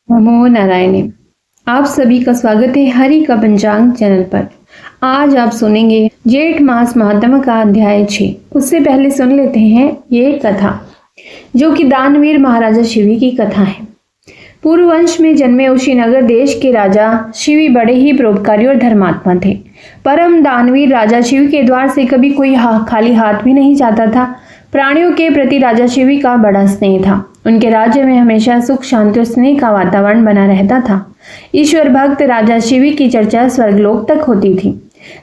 नमो नारायण। आप सभी का स्वागत है हरि का पंचांग चैनल पर। आज आप सुनेंगे जेठ मास महात्मा का अध्याय 6। उससे पहले सुन लेते हैं ये कथा, जो कि दानवीर महाराजा शिवी की कथा है। पूर्व वंश में जन्मे उशीनगर देश के राजा शिवी बड़े ही परोपकारी और धर्मात्मा थे। परम दानवीर राजा शिव के द्वार से कभी कोई खाली हाथ भी नहीं जाता था। प्राणियों के प्रति राजा शिवी का बड़ा स्नेह था। उनके राज्य में हमेशा सुख शांति और स्नेह का वातावरण बना रहता था। ईश्वर भक्त राजा शिवी की चर्चा स्वर्गलोक तक होती थी।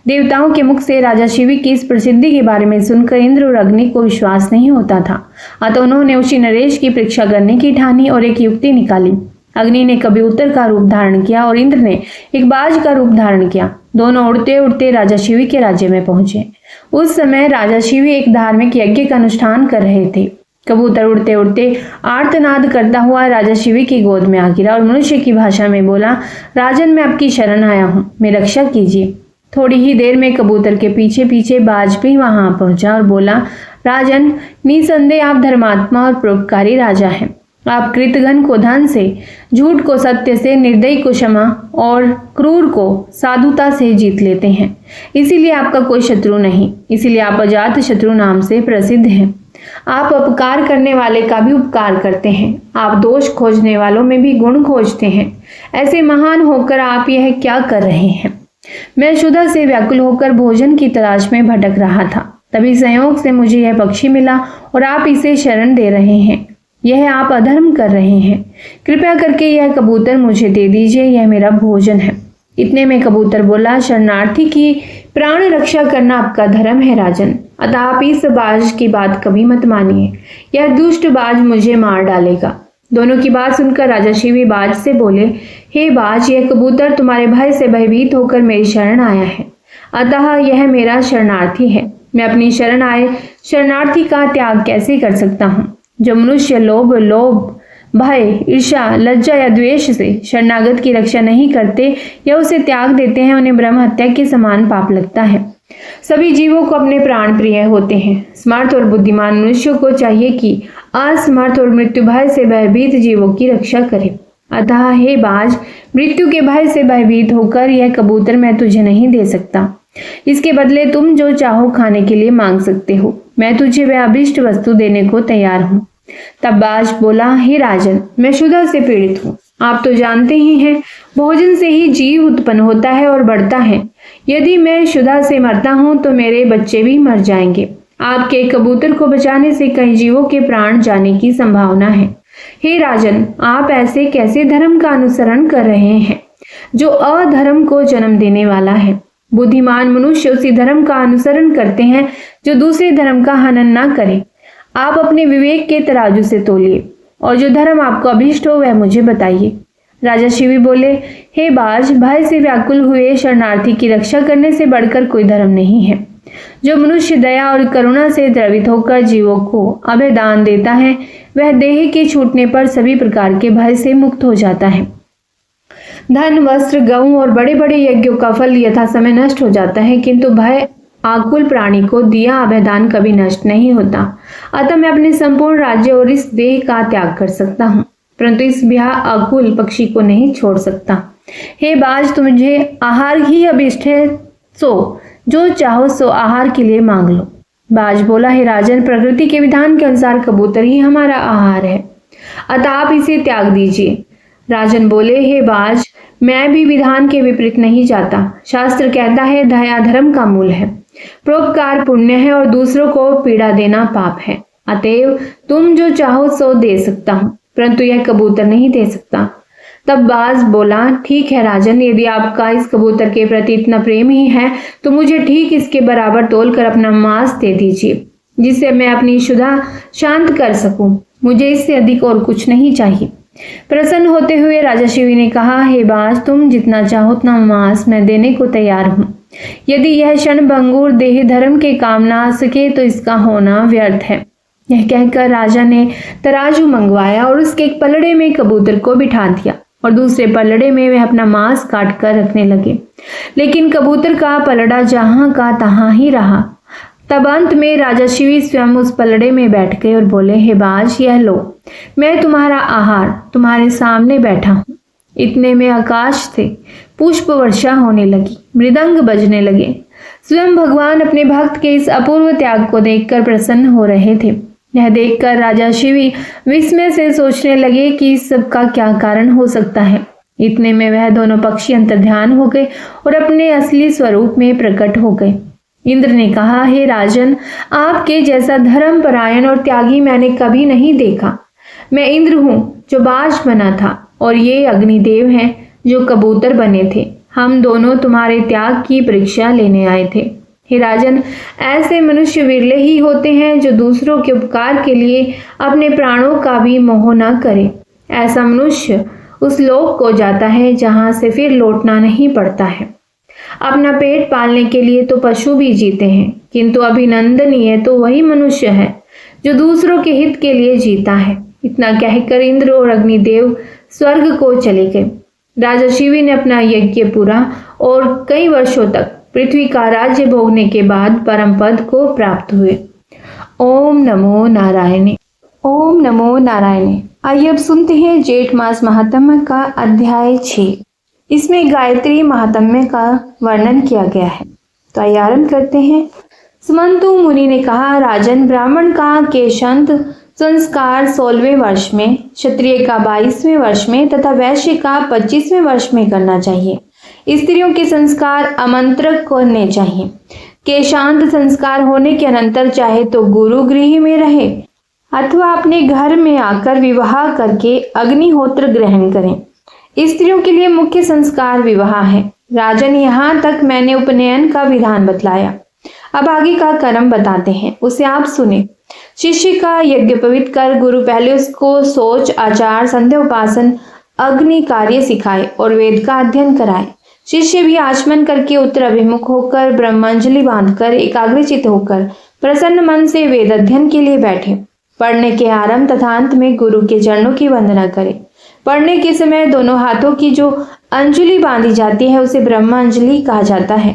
देवताओं के मुख से राजा शिवी की इस प्रसिद्धि के बारे में सुनकर इंद्र और अग्नि को विश्वास नहीं होता था। अतः उन्होंने उसी नरेश की परीक्षा करने की ठानी और एक युक्ति निकाली। अग्नि ने कबूतर का रूप धारण किया और इंद्र ने एक बाज का रूप धारण किया। दोनों उड़ते उड़ते राजा शिवी के राज्य में पहुंचे। उस समय राजा शिवी एक धार्मिक यज्ञ का अनुष्ठान कर रहे थे। कबूतर उड़ते उड़ते आर्तनाद करता हुआ राजा शिवी की गोद में आ गिरा और मनुष्य की भाषा में बोला, राजन, मैं आपकी शरण आया हूँ, मेरी रक्षा कीजिए। थोड़ी ही देर में कबूतर के पीछे पीछे बाज भी वहां पहुंचा और बोला, राजन, निसंदेह आप धर्मात्मा और परोपकारी राजा हैं। आप कृतघ्न को धन से, झूठ को सत्य से, निर्दयी को क्षमा और क्रूर को साधुता से जीत लेते हैं। इसीलिए आपका कोई शत्रु नहीं, इसीलिए आप अजात शत्रु नाम से प्रसिद्ध हैं। आप अपकार करने वाले का भी उपकार करते हैं। आप दोष खोजने वालों में भी गुण खोजते हैं। ऐसे महान होकर आप यह क्या कर रहे हैं? मैं क्षुधा से व्याकुल होकर भोजन की तलाश में भटक रहा था। तभी संयोग से मुझे यह पक्षी मिला और आप इसे शरण दे रहे हैं। यह आप अधर्म कर रहे हैं। कृपया करके यह कबूतर मुझे दे दीजिए, यह मेरा भोजन है। इतने में कबूतर बोला, शरणार्थी की प्राण रक्षा करना आपका धर्म है राजन। अतः आप इस बाज की बात कभी मत मानिए। यह दुष्ट बाज मुझे मार डालेगा। दोनों की बात सुनकर राजा शिवी बाज से बोले, हे बाज, यह कबूतर तुम्हारे भय से भयभीत होकर मेरी शरण आया है, अतः यह मेरा शरणार्थी है। मैं अपनी शरण आए शरणार्थी का त्याग कैसे कर सकता हूँ? जो मनुष्य लोभ, भय, ईर्ष्या, लज्जा या द्वेष से शरणागत की रक्षा नहीं करते या उसे त्याग देते हैं, उन्हें ब्रह्म हत्या के समान पाप लगता है। सभी जीवों को अपने प्राण प्रिय होते हैं। समर्थ और बुद्धिमान मनुष्यों को चाहिए कि असमर्थ और मृत्यु भय से भयभीत जीवों की रक्षा करे। अतः हे बाज, मृत्यु के भय से भयभीत होकर यह कबूतर मैं तुझे नहीं दे सकता। इसके बदले तुम जो चाहो खाने के लिए मांग सकते हो। मैं तुझे वह अभिष्ट वस्तु देने को तैयार हूँ। तब बाज बोला, हे राजन, मैं क्षुधा से पीड़ित हूँ। आप तो जानते ही हैं, भोजन से ही जीव उत्पन्न होता है और बढ़ता है। यदि मैं क्षुधा से मरता हूँ तो मेरे बच्चे भी मर जाएंगे। आपके कबूतर को बचाने से कई जीवों के प्राण जाने की संभावना है। हे राजन, आप ऐसे कैसे धर्म का अनुसरण कर रहे हैं जो अधर्म को जन्म देने वाला है? बुद्धिमान मनुष्य उसी धर्म का अनुसरण करते हैं जो दूसरे धर्म का हनन न करे। आप अपने विवेक के तराजू से तोलिए और जो धर्म आपको अभिष्ट हो वह मुझे बताइए। राजा शिवी बोले, हे बाज, भय से व्याकुल हुए शरणार्थी की रक्षा करने से बढ़कर कोई धर्म नहीं है। जो मनुष्य दया और करुणा से द्रवित होकर जीवों को अभय दान देता है, वह देह के छूटने पर सभी प्रकार के भय से मुक्त हो जाता है। धन, वस्त्र, गऊ और बड़े बड़े यज्ञों का फल यथा समय नष्ट हो जाता है, किंतु भय आकुल प्राणी को दिया अभयदान कभी नष्ट नहीं होता। अतः मैं अपने संपूर्ण राज्य और इस देह का त्याग कर सकता हूँ, परंतु इस ब्याह आकुल पक्षी को नहीं छोड़ सकता। हे बाज, तुझे आहार ही अभिष्ट है, सो जो चाहो सो आहार के लिए मांग लो। बाज बोला, हे राजन, प्रकृति के विधान के अनुसार कबूतर ही हमारा आहार है, अतः आप इसे त्याग दीजिए। राजन बोले, हे बाज, मैं भी विधान के विपरीत नहीं जाता। शास्त्र कहता है, दया धर्म का मूल है, परोपकार पुण्य है और दूसरों को पीड़ा देना पाप है। अतएव तुम जो चाहो सो दे सकता हूँ, परंतु यह कबूतर नहीं दे सकता। तब बाज बोला, ठीक है राजन, यदि आपका इस कबूतर के प्रति इतना प्रेम ही है तो मुझे ठीक इसके बराबर तोलकर अपना मांस दे दीजिए, जिससे मैं अपनी क्षुधा शांत कर सकूं। मुझे इससे अधिक और कुछ नहीं चाहिए। प्रसन्न होते हुए राजा शिवी ने कहा, हे बाज, तुम जितना चाहो उतना मांस मैं देने को तैयार हूँ। यदि यह क्षण भंगुर देह धर्म के काम ना आ सके तो इसका होना व्यर्थ है। यह कहकर राजा ने तराजू मंगवाया और उसके एक पलड़े में कबूतर को बिठा दिया और दूसरे पलड़े में वह अपना मांस काट कर रखने लगे। लेकिन कबूतर का पलड़ा जहां का तहां ही रहा। तब अंत में राजा शिवी स्वयं उस पलड़े में बैठ गए और बोले, हे बाज, यह लो, मैं तुम्हारा आहार तुम्हारे सामने बैठा हूँ। इतने में आकाश से पुष्प वर्षा होने लगी, मृदंग बजने लगे। स्वयं भगवान अपने भक्त के इस अपूर्व त्याग को देखकर प्रसन्न हो रहे थे। यह देखकर राजा शिवी विस्मय से सोचने लगे कि इस सब का क्या कारण हो सकता है। इतने में वह दोनों पक्षी अंतर्ध्यान हो गए और अपने असली स्वरूप में प्रकट हो गए। इंद्र ने कहा, हे राजन, आपके जैसा धर्मपरायण और त्यागी मैंने कभी नहीं देखा। मैं इंद्र हूँ जो बाज बना था और ये अग्निदेव हैं जो कबूतर बने थे। हम दोनों तुम्हारे त्याग की परीक्षा लेने आए थे। हे राजन, ऐसे मनुष्य विरले ही होते हैं जो दूसरों के उपकार के लिए अपने प्राणों का भी मोह न करे। ऐसा मनुष्य उस लोक को जाता है जहां से फिर लौटना नहीं पड़ता है। अपना पेट पालने के लिए तो पशु भी जीते हैं, किंतु अभिनंदनीय तो वही मनुष्य है जो दूसरों के हित के लिए जीता है। इतना कहकर इंद्र और अग्निदेव स्वर्ग को चले गए। राजा शिवी ने अपना यज्ञ पूरा और कई वर्षों तक पृथ्वी का राज्य भोगने के बाद परम पद को प्राप्त हुए। ओम नमो नारायण। ओम नमो नारायण। आइए अब सुनते हैं जेठ मास महात्म्य का अध्याय 6। इसमें गायत्री महात्म्य का वर्णन किया गया है। तो आइए आरंभ करते हैं। सुमंतु मुनि ने कहा, राजन, ब्राह्मण का केशांत संस्कार 16वें वर्ष में, क्षत्रिय का 22वें वर्ष में तथा वैश्य का 25वें वर्ष में करना चाहिए। स्त्रियों के संस्कार आमंत्रक करने चाहिए। केशांत संस्कार होने के अनंतर चाहे तो गुरु गृह में रहे अथवा अपने घर में आकर विवाह करके अग्निहोत्र ग्रहण करें। स्त्रियों के लिए मुख्य संस्कार विवाह है। राजन, यहाँ तक मैंने उपनयन का विधान बतलाया। अब आगे का कर्म बताते हैं, उसे आप सुने। शिष्य का यज्ञ पवित्र कर गुरु पहले उसको सोच, आचार, संध्या उपासन, अग्नि कार्य सिखाए और वेद का अध्ययन कराए। शिष्य भी आचमन करके उत्तर अभिमुख होकर ब्रह्मांजलि बांधकर एकाग्रचित होकर प्रसन्न मन से वेद अध्ययन के लिए बैठे। पढ़ने के आरंभ तथा अंत में गुरु के चरणों की वंदना करे। पढ़ने के समय दोनों हाथों की जो अंजलि बांधी जाती है उसे ब्रह्मांजलि कहा जाता है।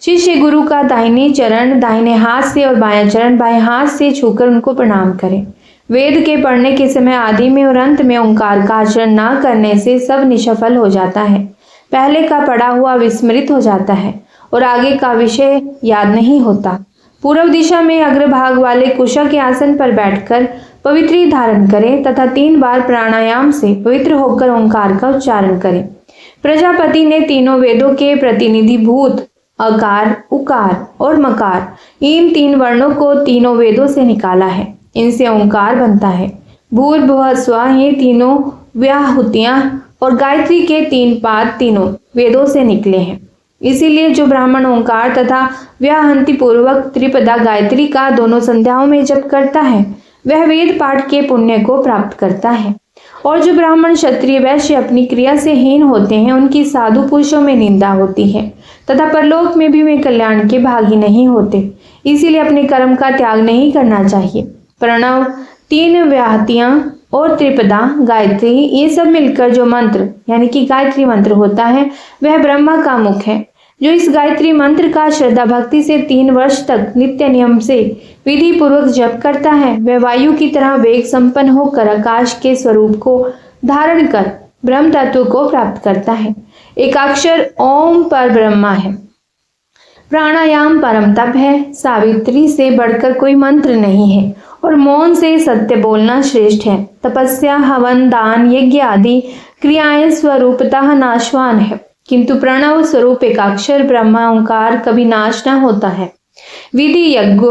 शिष्य गुरु का दाहिने चरण दाहिने हाथ से और बायां चरण बाएं हाथ से छूकर उनको प्रणाम करे। वेद के पढ़ने के समय आदि में और अंत में ओंकार का आचरण न करने से सब निष्फल हो जाता है। पहले का पढ़ा हुआ विस्मृत हो जाता है और आगे का विषय याद नहीं होता। पूर्व दिशा में अग्रभाग वाले कुशा के आसन पर बैठकर पवित्री धारण करें तथा 3 बार प्राणायाम से पवित्र होकर ओंकार का उच्चारण करें। प्रजापति ने तीनों वेदों के प्रतिनिधि भूत, अकार, उकार और मकार, इन 3 वर्णों को तीनों वेदों से निकाला है। इनसे ओंकार बनता है। भूर्भुवः स्वः, ये तीनों व्याहुतियां और गायत्री के 3 पाद तीनों वेदों से निकले हैं। इसीलिए जो ब्राह्मण ओंकार तथा व्याहंति पूर्वक त्रिपदा गायत्री का दोनों संध्याओं में जप करता है वह वेद पाठ के पुण्य को प्राप्त करता है। और जो ब्राह्मण, क्षत्रिय, वैश्य अपनी क्रिया से हीन होते हैं उनकी साधु पुरुषों में निंदा होती है तथा परलोक में भी वे कल्याण के भागी नहीं होते। इसीलिए अपने कर्म का त्याग नहीं करना चाहिए। प्रणव, 3 व्याहतियां और त्रिपदा गायत्री, ये सब मिलकर जो मंत्र यानी कि गायत्री मंत्र होता है वह ब्रह्मा का मुख है। जो इस गायत्री मंत्र का श्रद्धा भक्ति से 3 वर्ष तक नित्य नियम से विधि पूर्वक जप करता है वह वायु की तरह वेग संपन्न होकर आकाश के स्वरूप को धारण कर ब्रह्म तत्व को प्राप्त करता है। एकाक्षर ओम पर ब्रह्मा है। प्राणायाम परम तप है। सावित्री से बढ़कर कोई मंत्र नहीं है और मौन से सत्य बोलना श्रेष्ठ है। तपस्या, हवन, दान, यज्ञ आदि क्रियाएं स्वरूपतः नाशवान है, किंतु प्रणव स्वरूप एकाक्षर ब्रह्मा ओंकार कभी नाश न होता है। विधि, यज्ञ,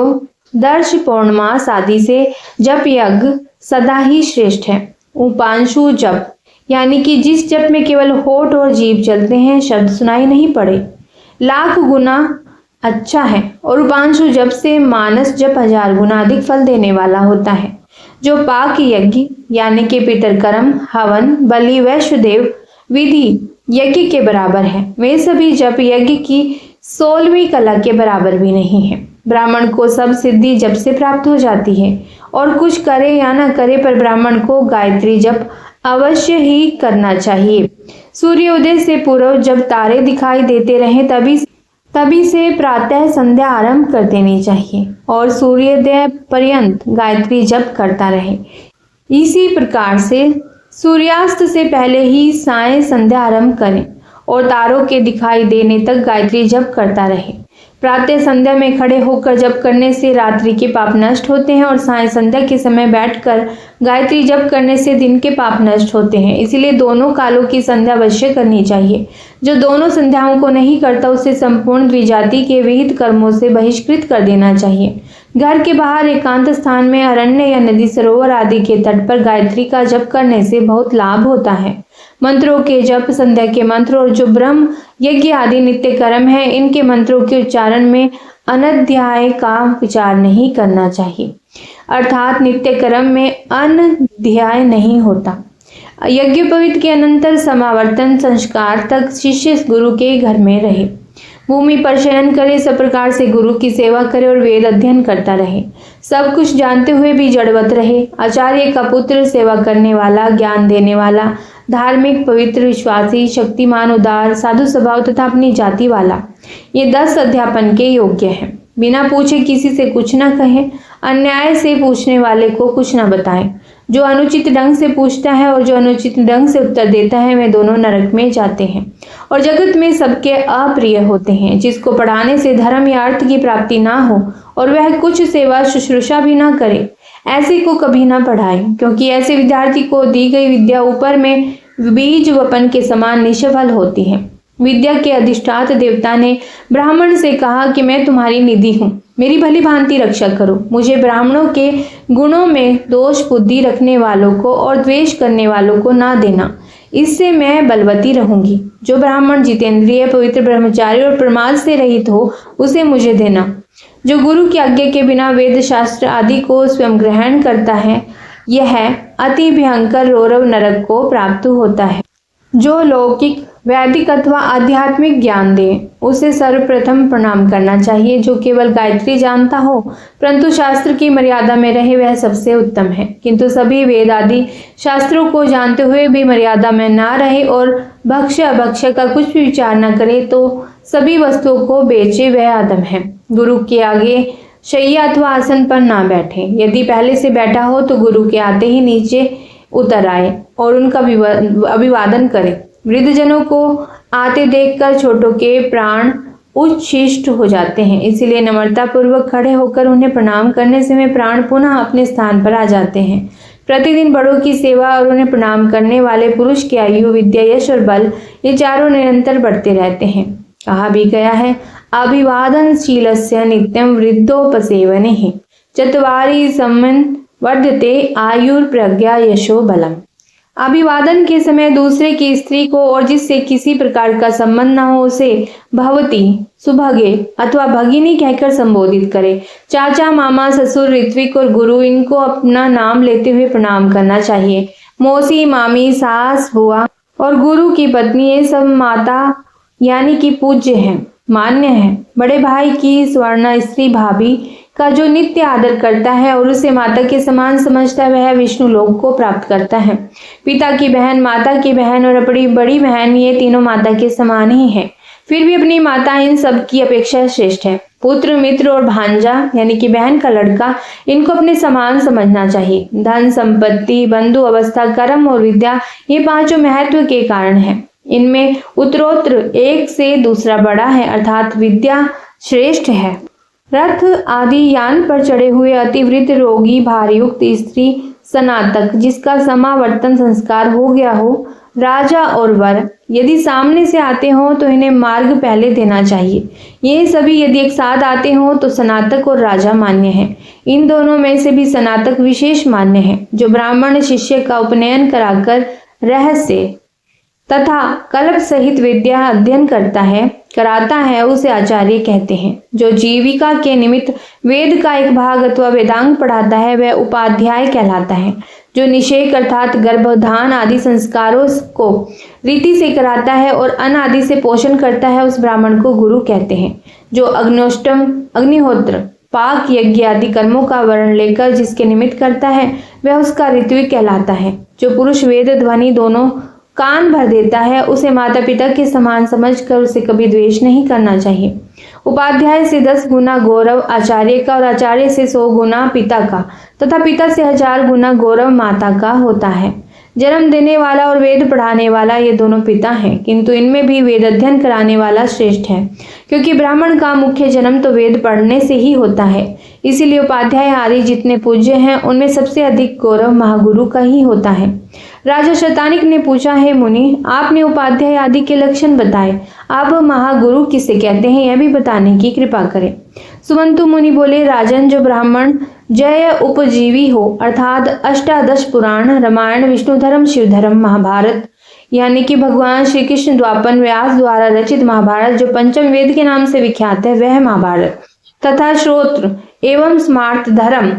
दर्श, पौर्णमास आदि से जप यज्ञ सदा ही श्रेष्ठ है। उपांशु जप यानी कि जिस जप में केवल होठ और जीभ चलते हैं, शब्द सुनाई नहीं पड़े, लाख गुना अच्छा है और उपांशु जप से मानस जप 1000 गुना अधिक फल देने वाला होता है। जो पाक यज्ञ यानी कि पितरकर्म, हवन, बलि, वैश्वदेव विधि यज्ञ के बराबर है, वे सभी जप यज्ञ की 16वीं कला के बराबर भी नहीं है। ब्राह्मण को सब सिद्धि जप से प्राप्त हो जाती है और कुछ करे या न करे पर ब्राह्मण को गायत्री जप अवश्य ही करना चाहिए। सूर्योदय से पूर्व जब तारे दिखाई देते रहे तभी तभी से प्रातः संध्या आरंभ कर देनी चाहिए और सूर्योदय पर्यंत गायत्री जप करता रहे। इसी प्रकार से सूर्यास्त से पहले ही सायं संध्या आरंभ करें और तारों के दिखाई देने तक गायत्री जप करता रहे। प्रातः संध्या में खड़े होकर जप करने से रात्रि के पाप नष्ट होते हैं और सायं संध्या के समय बैठकर गायत्री जप करने से दिन के पाप नष्ट होते हैं। इसलिए दोनों कालों की संध्या अवश्य करनी चाहिए। जो दोनों संध्याओं को नहीं करता उसे संपूर्ण द्विजाति के विहित कर्मों से बहिष्कृत कर देना चाहिए। घर के बाहर एकांत स्थान में अरण्य या नदी सरोवर आदि के तट पर गायत्री का जप करने से बहुत लाभ होता है। मंत्रों के जप, संध्या के मंत्र और जो ब्रह्म यज्ञ आदि नित्य कर्म है, इनके मंत्रों के उच्चारण में अनध्याय का विचार नहीं करना चाहिए, अर्थात नित्य कर्म में अनध्याय नहीं होता। यज्ञोपवीत के अनंतर समावर्तन संस्कार तक शिष्य गुरु के घर में रहे, भूमि पर शयन करे, सब प्रकार से गुरु की सेवा करे और वेद अध्ययन करता रहे। सब कुछ जानते हुए भी जड़वत रहे। आचार्य का पुत्र, सेवा करने वाला, ज्ञान देने वाला, धार्मिक, पवित्र, विश्वासी, शक्तिमान, उदार, साधु स्वभाव तथा अपनी जाति वाला, ये 10 अध्यापन के योग्य हैं। बिना पूछे किसी से कुछ न कहे, अन्याय से पूछने वाले को कुछ न बताएं। जो अनुचित ढंग से पूछता है और जो अनुचित ढंग से उत्तर देता है, वे दोनों नरक में जाते हैं और जगत में सबके अप्रिय होते हैं। जिसको पढ़ाने से धर्म या अर्थ की प्राप्ति ना हो और वह कुछ सेवा शुश्रूषा भी ना करे, ऐसे को कभी ना पढ़ाए, क्योंकि ऐसे विद्यार्थी को दी गई विद्या ऊपर में बीज वपन के समान निष्फल होती है। विद्या के अधिष्ठात देवता ने ब्राह्मण से कहा कि मैं तुम्हारी निधि हूँ, मेरी भली भांति रक्षा करो। मुझे ब्राह्मणों के गुणों में दोष बुद्धि रखने वालों को और द्वेष करने वालों को ना देना, इससे मैं बलवती रहूंगी। जो ब्राह्मण जितेंद्रिय, पवित्र, ब्रह्मचारी और प्रमाद से रहित हो, उसे मुझे देना। जो गुरु की आज्ञा के बिना वेद शास्त्र आदि को स्वयं ग्रहण करता है, यह अति भयंकर रौरव नरक को प्राप्त होता है। जो लौकिक, वैदिक अथवा आध्यात्मिक ज्ञान दे, उसे सर्वप्रथम प्रणाम करना चाहिए। जो केवल गायत्री जानता हो परंतु शास्त्र की मर्यादा में रहे, वह सबसे उत्तम है। किंतु सभी वेद आदि शास्त्रों को जानते हुए भी मर्यादा में ना रहे और भक्ष्य अभक्ष्य का कुछ भी विचार न करे, तो सभी वस्तुओं को बेचे, वह अधम है। गुरु के आगे शैया अथवा आसन पर ना बैठे। यदि पहले से बैठा हो तो गुरु के आते ही नीचे उतर आए और उनका अभिवादन करे। वृद्धजनों को आते देखकर छोटों के प्राण उच्छिष्ट हो जाते हैं, इसलिए नम्रता पूर्वक खड़े होकर उन्हें प्रणाम करने से वे प्राण पुनः अपने स्थान पर आ जाते हैं। प्रतिदिन बड़ों की सेवा और उन्हें प्रणाम करने वाले पुरुष की आयु, विद्या, यश और बल, ये चारों निरंतर बढ़ते रहते हैं। कहा भी गया है, अभिवादनशीलस्य नित्यं वृद्धोपसेवने चत्वारि संवर्धते आयुर्प्रज्ञा यशो बलम। अभिवादन के समय दूसरे की स्त्री को और जिससे किसी प्रकार का संबंध न हो, उसे भवती, सुभगे अथवा भगिनी कहकर संबोधित करे। चाचा, मामा, ससुर, ऋत्विक और गुरु, इनको अपना नाम लेते हुए प्रणाम करना चाहिए। मौसी, मामी, सास, बुआ और गुरु की पत्नी, ये सब माता यानी कि पूज्य हैं, मान्य है। बड़े भाई की स्वर्ण स्त्री भाभी का जो नित्य आदर करता है और उसे माता के समान समझता है, वह विष्णु लोक को प्राप्त करता है। पिता की बहन, माता की बहन और अपनी बड़ी बहन, ये तीनों माता के समान ही है, फिर भी अपनी माता इन सब की अपेक्षा श्रेष्ठ है। पुत्र, मित्र और भांजा यानी कि बहन का लड़का, इनको अपने समान समझना चाहिए। धन, संपत्ति, बंधु, अवस्था, कर्म और विद्या, ये पांचों महत्व के कारण है। इनमें उत्तरोत्तर एक से दूसरा बड़ा है, अर्थात विद्या श्रेष्ठ है। रथ आदि यान पर चढ़े हुए अतिवृद्ध, रोगी, भारयुक्त स्त्री, स्नातक जिसका समावर्तन संस्कार हो गया हो, राजा और वर यदि सामने से आते हो तो इन्हें मार्ग पहले देना चाहिए। ये सभी यदि एक साथ आते हो तो स्नातक और राजा मान्य है। इन दोनों में से भी स्नातक विशेष मान्य है। जो ब्राह्मण शिष्य का उपनयन कराकर रहस्य तथा कल्प सहित विद्या अध्ययन कराता है, उसे आचार्य कहते हैं। जो जीविका के निमित्त वेद का एक भाग अथवा वेदांग पढ़ाता है, वह उपाध्याय कहलाता है। जो निषेक अर्थात गर्भधान आदि संस्कारों को रीति से कराता है और अन्न आदि से पोषण करता है, उस ब्राह्मण को गुरु कहते हैं। जो अग्नोष्टम, अग्निहोत्र, पाक, यज्ञ आदि कर्मों का वर्ण लेकर जिसके निमित्त करता है, वह उसका ऋत्विक कहलाता है। जो पुरुष वेद ध्वनि दोनों कान भर देता है, उसे माता पिता के समान समझकर उसे कभी द्वेष नहीं करना चाहिए। उपाध्याय से 10 गुना गौरव आचार्य का और आचार्य से 100 गुना पिता का तथा पिता से 1000 गुना गौरव माता का होता है। जन्म देने वाला और वेद पढ़ाने वाला ये दोनों पिता हैं, किंतु इनमें भी वेद अध्ययन कराने वाला श्रेष्ठ है, क्योंकि ब्राह्मण का मुख्य जन्म तो वेद पढ़ने से ही होता है। इसीलिए उपाध्याय आदि जितने पूज्य हैं उनमें सबसे अधिक गौरव महागुरु का ही होता है। राजा शतानिक ने पूछा, है मुनि, आपने उपाध्याय आदि के लक्षण बताए, आप महागुरु किसे कहते हैं यह भी बताने की कृपा करें। सुमंतु मुनि बोले, राजन, जो ब्राह्मण जय उपजीवी हो, अर्थात अष्टादश पुराण, रामायण, विष्णु धर्म, शिव धर्म, महाभारत यानी कि भगवान श्री कृष्ण द्वापर व्यास द्वारा रचित महाभारत जो पंचम वेद के नाम से विख्यात है वह महाभारत, तथा श्रोत्र एवं स्मार्त धर्म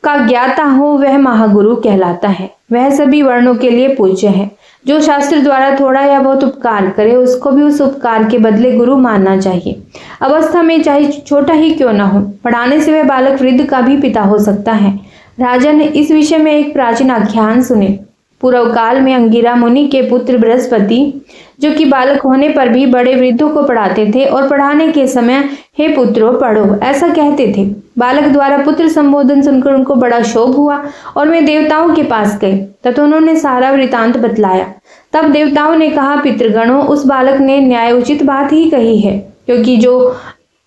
का ज्ञाता हो वह महागुरु कहलाता है। वह सभी वर्णों के लिए पूज्य है। जो शास्त्र द्वारा थोड़ा या बहुत उपकार करे उसको भी उस उपकार के बदले गुरु मानना चाहिए, अवस्था में चाहे छोटा ही क्यों न हो। पढ़ाने से वह बालक वृद्ध का भी पिता हो सकता है। राजन, इस विषय में एक प्राचीन आख्यान सुने। पूर्व काल में अंगिरा मुनि के पुत्र बृहस्पति, जो कि बालक होने पर भी बड़े वृद्धों को पढ़ाते थे और पढ़ाने के समय हे पुत्रों पढ़ो ऐसा कहते थे। बालक द्वारा पुत्र संबोधन सुनकर उनको बड़ा क्षोभ हुआ और वे देवताओं के पास गए तथा उन्होंने सारा वृतांत बतलाया। तब देवताओं ने कहा, पितृगणों, उस बालक ने न्यायोचित बात ही कही है, क्योंकि जो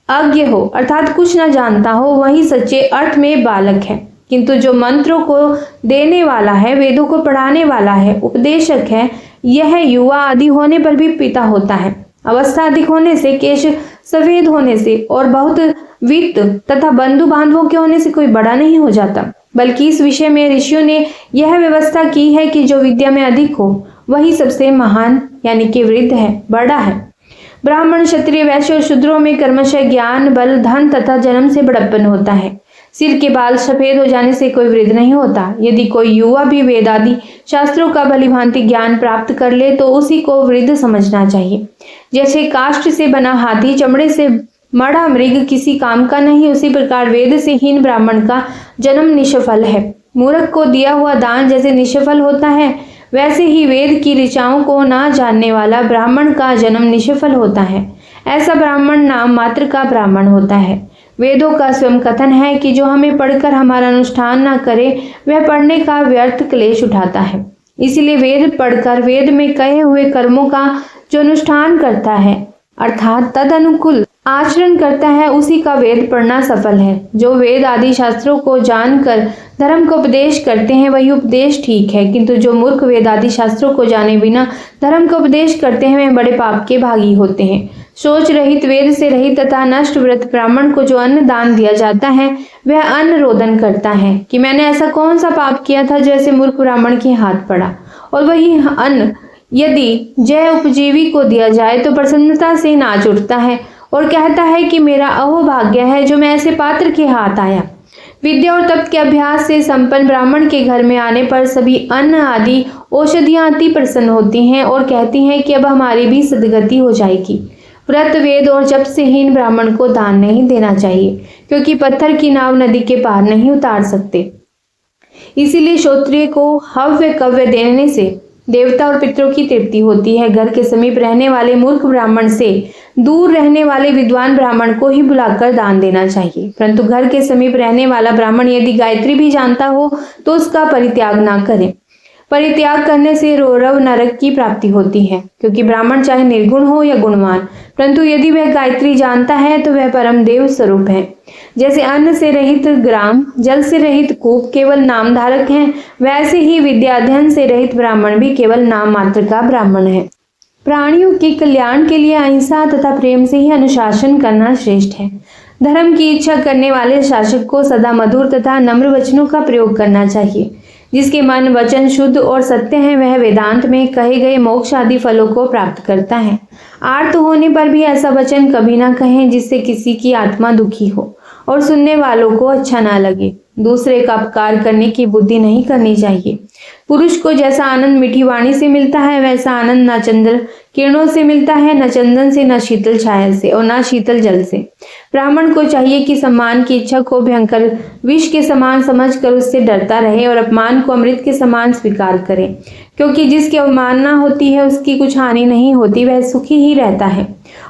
अज्ञ हो अर्थात कुछ न जानता हो वही सच्चे अर्थ में बालक है, किंतु जो मंत्रों को देने वाला है, वेदों को पढ़ाने वाला है, उपदेशक है, यह युवा आदि होने पर भी पिता होता है। अवस्था अधिक होने से, केश सफेद होने से और बहुत वित्त तथा बंधु बांधवों के होने से कोई बड़ा नहीं हो जाता, बल्कि इस विषय में ऋषियों ने यह व्यवस्था की है कि जो विद्या में अधिक हो वही सबसे महान यानी कि वृद्ध है, बड़ा है। ब्राह्मण, क्षत्रिय, वैश्य और शूद्रों में कर्मशः ज्ञान, बल, धन तथा जन्म से बड़प्पन होता है। सिर के बाल सफेद हो जाने से कोई वृद्ध नहीं होता। यदि कोई युवा भी वेद आदि शास्त्रों का भलीभांति ज्ञान प्राप्त कर ले तो उसी को वृद्ध समझना चाहिए। जैसे काष्ठ से बना हाथी, चमड़े से मढ़ा मृग किसी काम का नहीं, उसी प्रकार वेद से हीन ब्राह्मण का जन्म निष्फल है। मूर्ख को दिया हुआ दान जैसे निष्फल होता है, वैसे ही वेद की ऋचाओं को ना जानने वाला ब्राह्मण का जन्म निष्फल होता है। ऐसा ब्राह्मण नाम मात्र का ब्राह्मण होता है। वेदों का स्वयं कथन है कि जो हमें पढ़कर हमारा अनुष्ठान न करे वह पढ़ने का व्यर्थ क्लेश उठाता है। इसलिए वेद पढ़कर वेद में कहे हुए कर्मों का जो अनुष्ठान करता है अर्थात तद अनुकूल आचरण करता है, उसी का वेद पढ़ना सफल है। जो वेद आदि शास्त्रों को जानकर धर्म को उपदेश करते हैं वही उपदेश ठीक है, किंतु जो मूर्ख वेद आदि शास्त्रों को जाने बिना धर्म को उपदेश करते हैं वे बड़े पाप के भागी होते हैं। सोच रहित, वेद से रहित तथा नष्ट व्रत ब्राह्मण को जो अन्न दान दिया जाता है वह अन्न रोदन करता है कि मैंने ऐसा कौन सा पाप किया था जो ऐसे मूर्ख ब्राह्मण के हाथ पड़ा। और वही अन्न यदि जय उपजीवी को दिया जाए तो प्रसन्नता से नाच उठता है और कहता है कि मेरा अहोभाग्य है जो मैं ऐसे पात्र के हाथ आया। विद्या और तप के अभ्यास से संपन्न ब्राह्मण के घर में आने पर सभी अन्न आदि औषधियां अति प्रसन्न होती हैं और कहती हैं कि अब हमारी भी सदगति हो जाएगी। व्रत, वेद और जप से हीन ब्राह्मण को दान नहीं देना चाहिए, क्योंकि पत्थर की नाव नदी के पार नहीं उतार सकते। इसीलिए क्षत्रिय को हव्य कव्य देने से देवता और पितरों की तृप्ति होती है। घर के समीप रहने वाले मूर्ख ब्राह्मण से दूर रहने वाले विद्वान ब्राह्मण को ही बुलाकर दान देना चाहिए, परंतु घर के समीप रहने वाला ब्राह्मण यदि गायत्री भी जानता हो तो उसका परित्याग ना करे। परित्याग करने से रौरव नरक की प्राप्ति होती है, क्योंकि ब्राह्मण चाहे निर्गुण हो या गुणवान, परंतु यदि वह गायत्री जानता है तो वह परम देव स्वरूप है। जैसे अन्न से रहित ग्राम, जल से रहित कूप केवल नाम धारक हैं, वैसे ही विद्याध्ययन से रहित ब्राह्मण भी केवल नाम मात्र का ब्राह्मण है। प्राणियों के कल्याण के लिए अहिंसा तथा प्रेम से ही अनुशासन करना श्रेष्ठ है। धर्म की इच्छा करने वाले शासक को सदा मधुर तथा नम्र वचनों का प्रयोग करना चाहिए। जिसके मन वचन शुद्ध और सत्य हैं वह वेदांत में कहे गए मोक्ष आदि फलों को प्राप्त करता है। आर्त होने पर भी ऐसा वचन कभी ना कहें जिससे किसी की आत्मा दुखी हो, और सुनने वालों को अच्छा ना लगे। दूसरे का अपकार करने की बुद्धि नहीं करनी चाहिए। पुरुष को जैसा आनंद मीठी वाणी से मिलता है, वैसा आनंद न चंद्र किरणों से मिलता है, न चंदन से, न शीतल छाया से और न शीतल जल से। ब्राह्मण को चाहिए कि सम्मान की इच्छा को भयंकर विष के समान समझकर उससे डरता रहे और अपमान को अमृत के समान स्वीकार करे, क्योंकि जिसकी अवमानना होती है उसकी कुछ हानि नहीं होती, वह सुखी ही रहता है,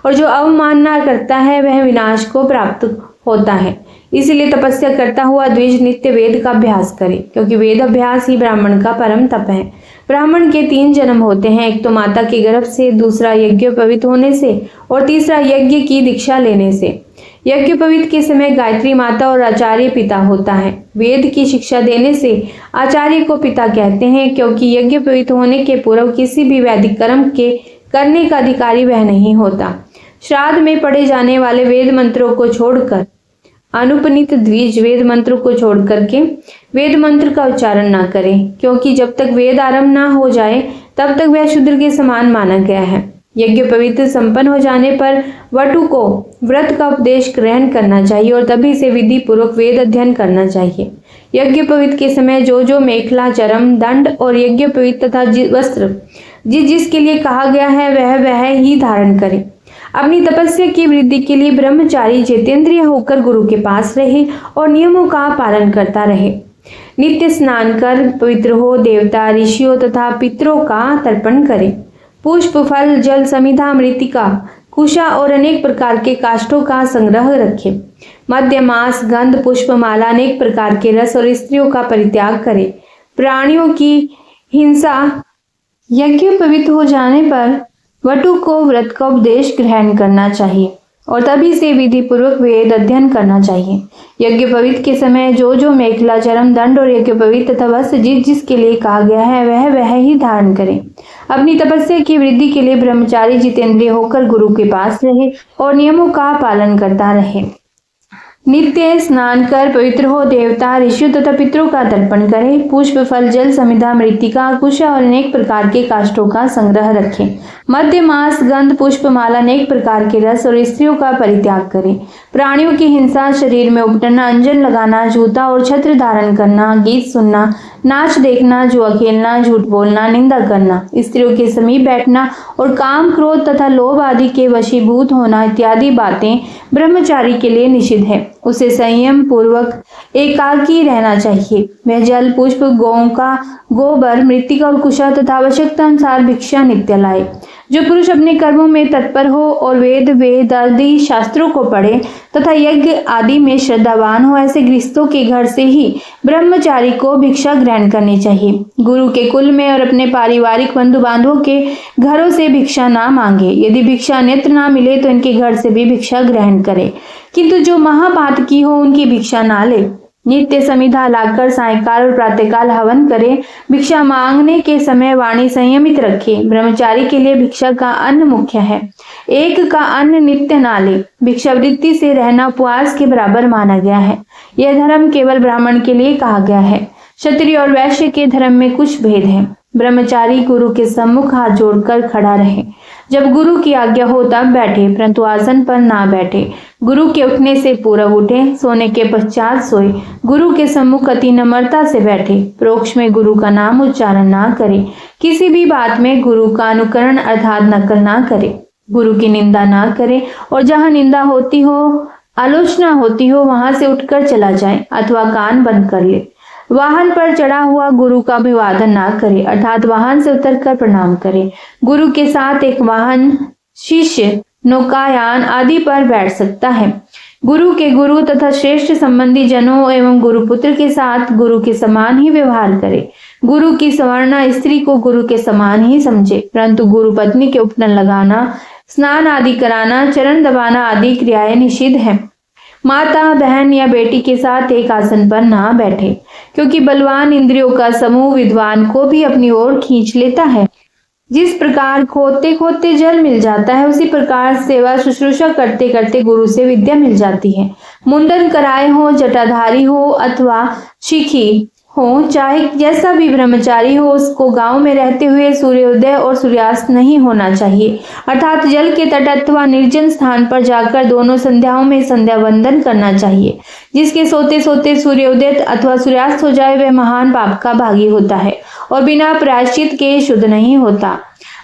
और जो अवमानना करता है वह विनाश को प्राप्त होता है। इसलिए तपस्या करता हुआ द्विज नित्य वेद का अभ्यास करे, क्योंकि वेद अभ्यास ही ब्राह्मण का परम तप है। ब्राह्मण के 3 जन्म होते हैं, एक तो माता के गर्भ से, दूसरा यज्ञोपवीत होने से और तीसरा यज्ञ की दीक्षा लेने से। यज्ञोपवीत के समय गायत्री माता और आचार्य पिता होता है। वेद की शिक्षा देने से आचार्य को पिता कहते हैं, क्योंकि यज्ञोपवीत होने के पूर्व किसी भी वैदिक कर्म के करने का अधिकारी वह नहीं होता। श्राद्ध में पढ़े जाने वाले वेद मंत्रों को छोड़कर अनुपनीत द्विज वेद मंत्र को छोड़ करके वेद मंत्र का उच्चारण ना करें, क्योंकि जब तक वेद आरंभ ना हो जाए तब तक वह शूद्र के समान माना गया है। यज्ञ पवित्र संपन्न हो जाने पर वटु को व्रत का उपदेश ग्रहण करना चाहिए और तभी से विधि पूर्वक वेद अध्ययन करना चाहिए। यज्ञ पवित्र के समय जो मेखला, चरम, दंड और यज्ञ पवित्र तथा वस्त्र जिसके लिए कहा गया है वह ही धारण करे। अपनी तपस्या की वृद्धि के लिए ब्रह्मचारी जितेंद्रिय होकर गुरु के पास रहे और नियमों का पालन करता रहे। नित्य स्नान कर पवित्र हो, देवता, ऋषियों तथा पितरों का तर्पण करे। पुष्प, फल, जल, समिधा, मृतिका, कुशा और अनेक प्रकार के काष्ठों का संग्रह रखे। मद्य, मांस, गंध, पुष्प, माला, अनेक प्रकार के रस और स्त्रियों का परित्याग करे। प्राणियों की हिंसा। यज्ञ पवित्र हो जाने पर वटु को व्रत का उपदेश ग्रहण करना चाहिए और तभी से विधि पूर्वक वेद अध्ययन करना चाहिए। यज्ञ पवित्र के समय जो मेखला, चरम, दंड और यज्ञ पवित्र तथा वस्त्र जिसके लिए कहा गया है वह ही धारण करें। अपनी तपस्या की वृद्धि के लिए ब्रह्मचारी जितेंद्रिय होकर गुरु के पास रहे और नियमों का पालन करता रहे। नित्य स्नान कर पवित्र हो, देवता, ऋषियों तथा पितरों का तर्पण करे। पुष्प, फल, जल, समिधा, मृतिका, कुशा और अनेक प्रकार के काष्ठों का संग्रह रखें। मद्य, मांस, गंध, पुष्प, माला, अनेक प्रकार के रस और स्त्रियों का परित्याग करें। प्राणियों की हिंसा, शरीर में उपटना, अंजन लगाना, जूता और छत्र धारण करना, गीत सुनना, नाच देखना, जुआ खेलना, झूठ बोलना, निंदा करना, स्त्रियों के समीप बैठना और काम, क्रोध तथा लोभ आदि के वशीभूत होना इत्यादि बातें ब्रह्मचारी के लिए निषिद्ध है। उसे संयम पूर्वक एकाकी रहना चाहिए। वह जल, पुष्प, गौं का गोबर, मृतिका और कुशा तथा आवश्यकता अनुसार भिक्षा नित्य लाए। जो पुरुष अपने कर्मों में तत्पर हो और वेद आदि शास्त्रों को पढ़े तथा यज्ञ आदि में श्रद्धावान हो, ऐसे गृहस्थों के घर से ही ब्रह्मचारी को भिक्षा ग्रहण करनी चाहिए। गुरु के कुल में और अपने पारिवारिक बंधु बांधवों के घरों से भिक्षा ना मांगे। यदि भिक्षा अन्यत्र ना मिले तो इनके घर से भी भिक्षा ग्रहण करे, किंतु जो महापातकी हो उनकी भिक्षा ना ले। नित्य समिधा लाकर सायंकाल और प्रातःकाल हवन करे। भिक्षा मांगने के समय वाणी संयमित रखे। ब्रह्मचारी के लिए भिक्षा का अन्न मुख्य है। एक का अन्न नित्य ना ले। भिक्षावृत्ति से रहना उपवास के बराबर माना गया है। यह धर्म केवल ब्राह्मण के लिए कहा गया है। क्षत्रिय और वैश्य के धर्म में कुछ भेद है। ब्रह्मचारी गुरु के सम्मुख हाथ जोड़कर खड़ा रहे। जब गुरु की आज्ञा हो तब बैठे, परंतु आसन पर ना बैठे। गुरु के उठने से पूर्व उठे, सोने के पश्चात सोए। गुरु के सम्मुख अति नम्रता से बैठे। परोक्ष में गुरु का नाम उच्चारण ना करे। किसी भी बात में गुरु का अनुकरण अर्थात नकल ना करे। गुरु की निंदा ना करे और जहाँ निंदा होती हो, आलोचना होती हो, वहां से उठकर चला जाए अथवा कान बंद कर ले। वाहन पर चढ़ा हुआ गुरु का अभिवादन ना करे, अर्थात वाहन से उतरकर प्रणाम करे। गुरु के साथ एक वाहन, शिष्य, नौकायान आदि पर बैठ सकता है। गुरु के गुरु तथा श्रेष्ठ संबंधी जनों एवं गुरुपुत्र के साथ गुरु के समान ही व्यवहार करे। गुरु की सवर्णा स्त्री को गुरु के समान ही समझे, परंतु गुरु पत्नी के उपनयन लगाना, स्नान आदि कराना, चरण दबाना आदि क्रियाएं निषिद्ध है। माता, बहन या बेटी के साथ एक आसन पर ना बैठे, क्योंकि बलवान इंद्रियों का समूह विद्वान को भी अपनी ओर खींच लेता है। जिस प्रकार खोदते खोदते जल मिल जाता है, उसी प्रकार सेवा शुश्रूषा करते करते गुरु से विद्या मिल जाती है। मुंडन कराए हो, जटाधारी हो अथवा शिखी, हो, चाहे जैसा भी ब्रह्मचारी हो, उसको गांव में रहते हुए सूर्योदय और सूर्यास्त नहीं होना चाहिए, अर्थात जल के तट अथवा निर्जन स्थान पर जाकर दोनों संध्याओं में संध्या वंदन करना चाहिए। जिसके सोते सोते सूर्योदय अथवा सूर्यास्त हो जाए वह महान पाप का भागी होता है और बिना प्रायश्चित के शुद्ध नहीं होता।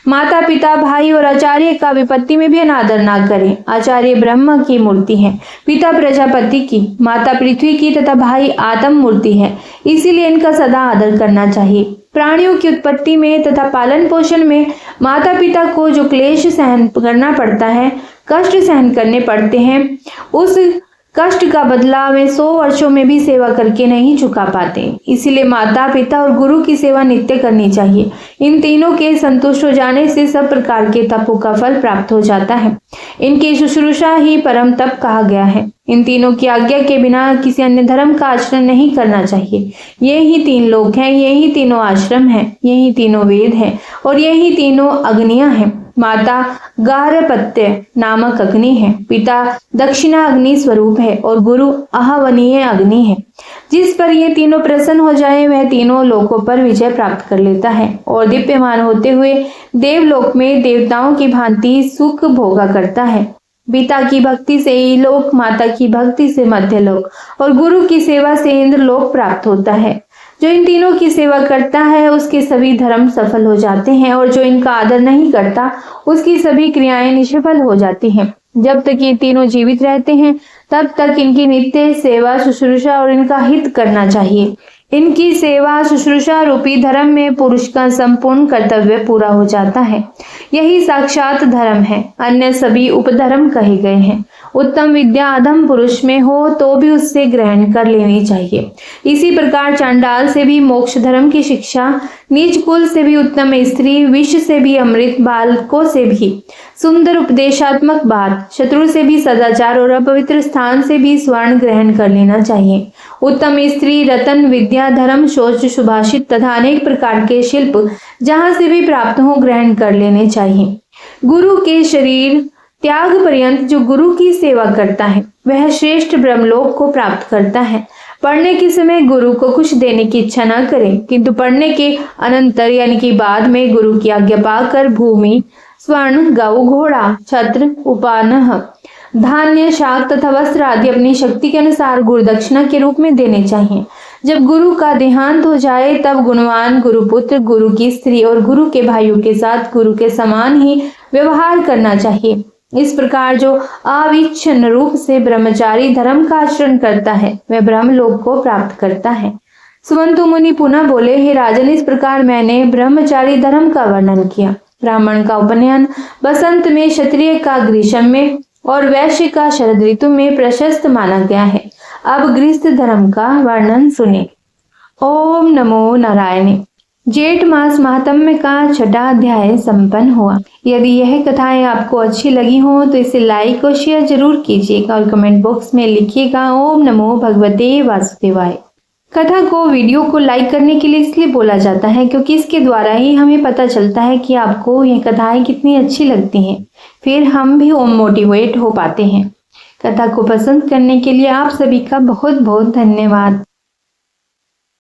माता पिता भाई और आचार्य का विपत्ति में भी अनादर ना करें। आचार्य ब्रह्म की मूर्ति है, पिता प्रजापति की, माता पृथ्वी की तथा भाई आत्म मूर्ति है, इसीलिए इनका सदा आदर करना चाहिए। प्राणियों की उत्पत्ति में तथा पालन पोषण में माता पिता को जो क्लेश सहन करना पड़ता है, कष्ट सहन करने पड़ते हैं, उस कष्ट का बदला वे 100 वर्षों में भी सेवा करके नहीं चुका पाते। इसीलिए माता पिता और गुरु की सेवा नित्य करनी चाहिए। इन तीनों के संतुष्ट हो जाने से सब प्रकार के तपों का फल प्राप्त हो जाता है। इनकी शुश्रूषा ही परम तप कहा गया है। इन तीनों की आज्ञा के बिना किसी अन्य धर्म का आचरण नहीं करना चाहिए। ये ही 3 लोक हैं, यही तीनों आश्रम हैं, यही तीनों वेद हैं और यही तीनों अग्नियां हैं। माता गार्हपत्य नामक अग्नि है, पिता दक्षिणा अग्नि स्वरूप है और गुरु आहवनीय अग्नि है। जिस पर ये तीनों प्रसन्न हो जाए वह तीनों लोकों पर विजय प्राप्त कर लेता है और दिव्यमान होते हुए देवलोक में देवताओं की भांति सुख भोगा करता है। पिता की भक्ति से लोक, माता की भक्ति से मध्यलोक और गुरु की सेवा से इंद्रलोक प्राप्त होता है। जो इन तीनों की सेवा करता है उसके सभी धर्म सफल हो जाते हैं और जो इनका आदर नहीं करता उसकी सभी क्रियाएं निष्फल हो जाती हैं। जब तक ये तीनों जीवित रहते हैं तब तक इनकी नित्य सेवा शुश्रूषा और इनका हित करना चाहिए। इनकी सेवा शुश्रूषा रूपी धर्म में पुरुष का संपूर्ण कर्तव्य पूरा हो जाता है। यही साक्षात धर्म है, अन्य सभी उपधर्म कहे गए हैं। उत्तम विद्या अधम पुरुष में हो तो भी उससे ग्रहण कर लेनी चाहिए। इसी प्रकार चांडाल से भी मोक्ष धर्म की शिक्षा, नीच कुल से भी उत्तम स्त्री, विष से भी अमृत, बालकों से भी सुंदर उपदेशात्मक बात, शत्रु से भी सदाचार और अपवित्र स्थान से भी स्वर्ण ग्रहण कर लेना चाहिए। उत्तम स्त्री, रतन, विद्या, धर्म, शौच, सुभाषित तथा अनेक प्रकार के शिल्प जहां से भी प्राप्त हो ग्रहण कर लेने चाहिए। गुरु के शरीर त्याग पर्यंत जो गुरु की सेवा करता है वह श्रेष्ठ ब्रह्मलोक को प्राप्त करता है। पढ़ने के समय गुरु को कुछ देने की इच्छा न करें, किंतु पढ़ने के अनंतर यानी कि बाद में गुरु की आज्ञा पाकर भूमि, स्वर्ण, गौ, घोड़ा, छत्र, उपानह, धान्य, शाक तथा वस्त्र आदि अपनी शक्ति के अनुसार गुरु दक्षिणा के रूप में देने चाहिए। जब गुरु का देहांत हो जाए तब गुणवान गुरुपुत्र, गुरु की स्त्री और गुरु के भाइयों के साथ गुरु के समान ही व्यवहार करना चाहिए। इस प्रकार जो अविच्छिन्न रूप से ब्रह्मचारी धर्म का आचरण करता है वह ब्रह्मलोक को प्राप्त करता है। सुमंतु मुनि पुनः बोले, हे राजन, इस प्रकार मैंने ब्रह्मचारी धर्म का वर्णन किया। ब्राह्मण का उपनयन बसंत में, क्षत्रिय का ग्रीष्म में और वैश्य का शरद ऋतु में प्रशस्त माना गया है। अब गृहस्थ धर्म का वर्णन सुने। ओम नमो नारायण। जेठ मास महात्म्य का 6वां अध्याय संपन्न हुआ। यदि यह कथाएं आपको अच्छी लगी हो तो इसे लाइक और शेयर जरूर कीजिएगा और कमेंट बॉक्स में लिखिएगा ओम नमो भगवते वासुदेवाय। कथा को, वीडियो को लाइक करने के लिए इसलिए बोला जाता है क्योंकि इसके द्वारा ही हमें पता चलता है कि आपको ये कथाएं कितनी अच्छी लगती हैं। फिर हम भी मोटिवेट हो पाते हैं। कथा को पसंद करने के लिए आप सभी का बहुत बहुत धन्यवाद।